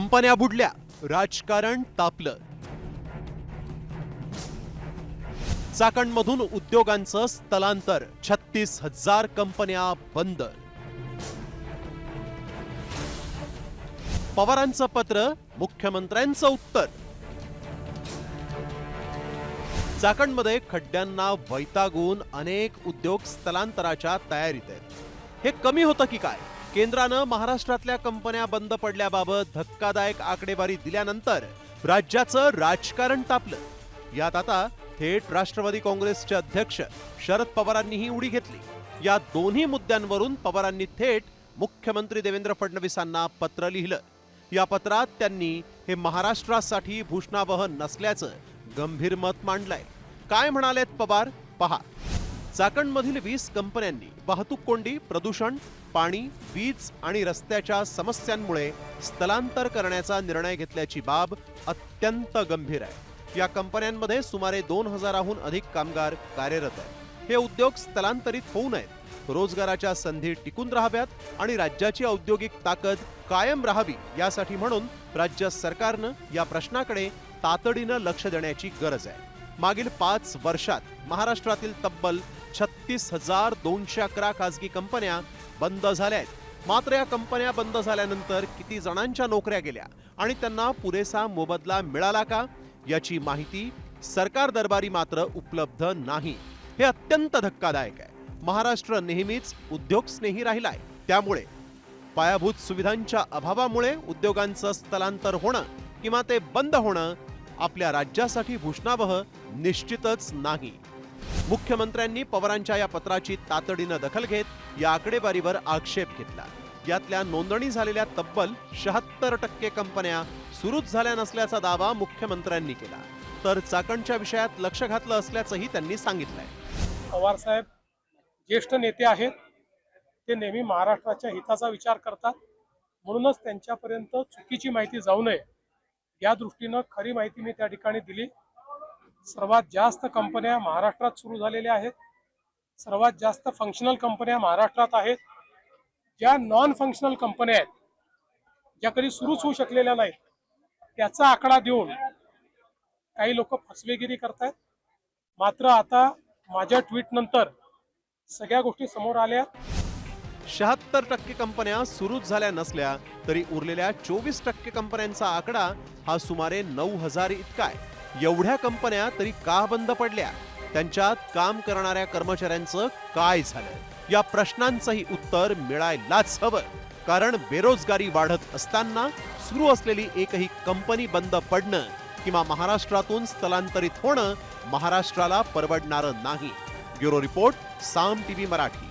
कंपन्या बुडल्या, राजकारण तापलं. चाकणमधून उद्योगांचं स्थलांतर, 36,000 कंपन्या बंद. पवारांचं पत्र, मुख्यमंत्र्यांचं उत्तर. चाकणमध्ये खड्ड्यांना वैतागून अनेक उद्योग स्थलांतराच्या तयारीत आहेत. हे कमी होतं की काय? केंद्रानं महाराष्ट्रातल्या कंपन्या बंद पडल्याबाबत धक्कादायक आकडेवारी दिल्यानंतर राज्याचं राजकारण तापलं. यात आता थेट राष्ट्रवादी काँग्रेसचे अध्यक्ष शरद पवारांनीही उडी घेतली. या दोन्ही मुद्द्यांवरून पवारांनी थेट मुख्यमंत्री देवेंद्र फडणवीसांना पत्र लिहिलं. या पत्रात त्यांनी हे महाराष्ट्रासाठी भूषणावह नसल्याचं गंभीर मत मांडलंय. काय म्हणालेत पवार पहा. चाकणमधील 20 कंपन्यांनी वाहतूक कोंडी, प्रदूषण, पाणी, वीज आणि रस्त्याच्या समस्यांमुळे स्थलांतर करण्याचा निर्णय घेतल्याची बाब अत्यंत गंभीर आहे. या कंपन्यांमध्ये सुमारे 2,000हून अधिक कामगार कार्यरत आहेत. हे उद्योग स्थलांतरित होऊ नयेत, रोजगाराच्या संधी टिकून राहाव्यात आणि राज्याची औद्योगिक ताकद कायम राहावी यासाठी म्हणून राज्य सरकारनं या प्रश्नाकडे तातडीनं लक्ष देण्याची गरज आहे. मागील 5 वर्षात महाराष्ट्रातील तब्बल 36,211 खासगी कंपन्या बंद झाल्या आहेत. मात्र या कंपन्या बंद झाल्यानंतर किती जणांच्या नोकऱ्या गेल्या आणि त्यांना पुरेसा मोबदला मिळाला का याची माहिती सरकार दरबारी मात्र उपलब्ध नाही. हे अत्यंत धक्कादायक आहे. महाराष्ट्र नेहमीच उद्योगस्नेही राहिलाय. त्यामुळे पायाभूत सुविधांच्या अभावामुळे उद्योगांचं स्थलांतर होणं किंवा ते बंद होणं आपल्या राज्यासाठी भूषणावह निश्चितच नाही. मुख्यमंत्र्यांनी पवारांच्या या पत्राची तातडीनं दखल घेत या आकडेवारीवर आक्षेप घेतला. यातल्या नोंदणी झालेल्या तब्बल 76% कंपन्या सुरूच झाल्या नसल्याचा दावा मुख्यमंत्र्यांनी केला. तर चाकणच्या विषयात लक्ष घातलं असल्याचंही त्यांनी सांगितलंय. पवार साहेब ज्येष्ठ नेते आहेत. ते नेहमी महाराष्ट्राच्या हिताचा विचार करतात. म्हणूनच त्यांच्यापर्यंत चुकीची माहिती जाऊ नये या दृष्टीनं खरी माहिती मी त्या ठिकाणी दिली. सर्वात जास्त कंपन्या महाराष्ट्रात सुरू झालेल्या आहेत. सर्वात जास्त फंक्शनल कंपन्या महाराष्ट्रात आहेत. ज्या नॉन फंक्शनल कंपन्या आहेत, ज्या कधी सुरूच होऊ शकलेल्या नाहीत, त्याचा आकडा देऊन काही लोक फसवेगिरी करतायत. मात्र आता माझ्या ट्विट नंतर सगळ्या गोष्टी समोर आल्या. 76% कंपन्या सुरूच झाल्या नसल्या तरी उरलेल्या 24% कंपन्यांचा आकडा हा सुमारे 9,000 इतका आहे. एवढ्या कंपन्या तरी का बंद पडल्या? त्यांच्यात काम करणाऱ्या कर्मचाऱ्यांचं काय झालं? या प्रश्नांचंही उत्तर मिळायलाच हवं. कारण बेरोजगारी वाढत असताना सुरू असलेली एकही कंपनी बंद पडणं किंवा महाराष्ट्रातून स्थलांतरित होणं महाराष्ट्राला परवडणारं नाही. ब्युरो रिपोर्ट, साम टीव्ही मराठी.